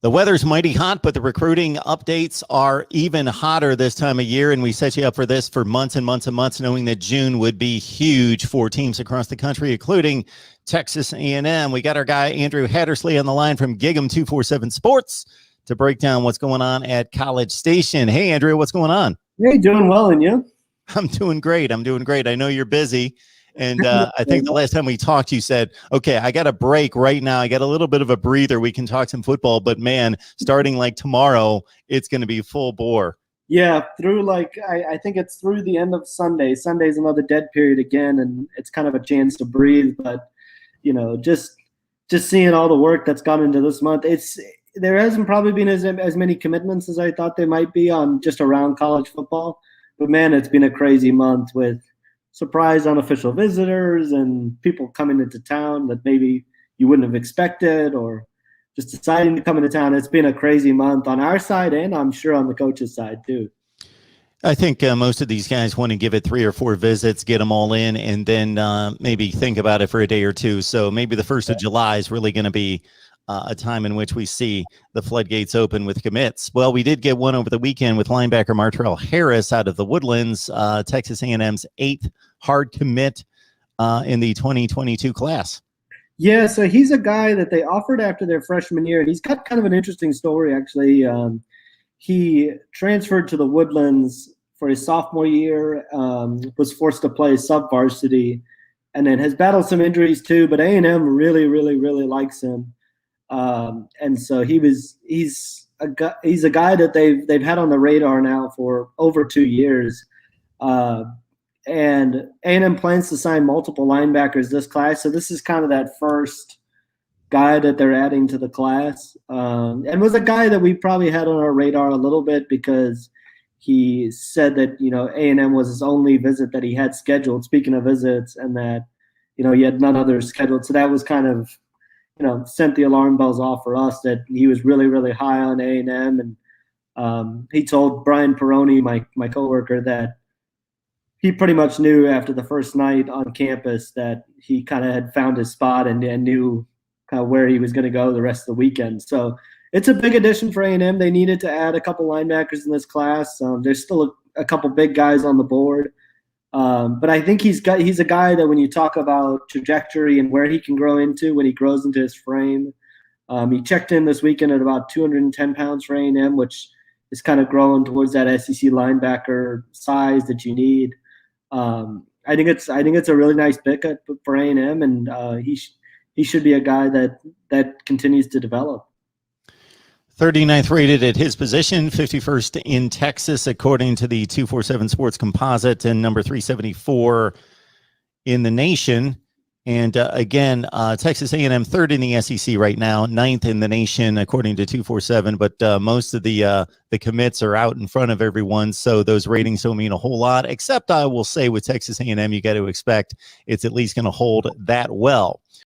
The weather's mighty hot, but the recruiting updates are even hotter this time of year, and we set you up for this for months and months and months, knowing that June would be huge for teams across the country, including Texas A&M. We got our guy Andrew Hattersley on the line from Gig'em 247 Sports to break down what's going on at College Station. Hey, Andrew, what's going on? Hey, doing well, and you? I'm doing great. I know you're busy. And I think the last time we talked, you said, okay, I got a break right now. I got a little bit of a breather. We can talk some football. But, man, starting like tomorrow, it's going to be full bore. Yeah, through I think it's through the end of Sunday. Sunday's another dead period again, and it's kind of a chance to breathe. But, just seeing all the work that's gone into this month, there hasn't probably been as many commitments as I thought there might be on just around college football. But, man, it's been a crazy month with surprise unofficial visitors and people coming into town that maybe you wouldn't have expected or just deciding to come into town. It's been a crazy month on our side, and I'm sure on the coach's side too. I think most of these guys want to give it 3 or 4 visits, get them all in, and then maybe think about it for a day or two. So maybe the 1st of July is really going to be a time in which we see the floodgates open with commits. Well, we did get one over the weekend with linebacker Martrell Harris out of the Woodlands, Texas A&M's 8th hard commit in the 2022 class. Yeah, so he's a guy that they offered after their freshman year, and he's got kind of an interesting story, actually. He transferred to the Woodlands for his sophomore year, was forced to play sub-varsity, and then has battled some injuries too, but A&M really, really, really likes him. And so he's a guy that they've had on the radar now for over 2 years. And A&M plans to sign multiple linebackers this class. So this is kind of that first guy that they're adding to the class. And was a guy that we probably had on our radar a little bit because he said that, A&M was his only visit that he had scheduled, speaking of visits, and that, he had none others scheduled. So that was kind of, sent the alarm bells off for us that he was really, really high on A&M. And he told Brian Peroni, my coworker, that he pretty much knew after the first night on campus that he kind of had found his spot and knew kind of where he was going to go the rest of the weekend. So it's a big addition for A&M. They needed to add a couple linebackers in this class. There's still a couple big guys on the board. But I think he's a guy that when you talk about trajectory and where he can grow into when he grows into his frame, he checked in this weekend at about 210 pounds for A&M, which is kind of growing towards that SEC linebacker size that you need. I think it's a really nice pickup for A&M, and he should be a guy that continues to develop. 39th rated at his position, 51st in Texas, according to the 247 Sports Composite, and number 374 in the nation. And again, Texas A&M 3rd in the SEC right now, 9th in the nation, according to 247. But most of the commits are out in front of everyone, so those ratings don't mean a whole lot. Except I will say with Texas A&M, you got to expect it's at least going to hold that well.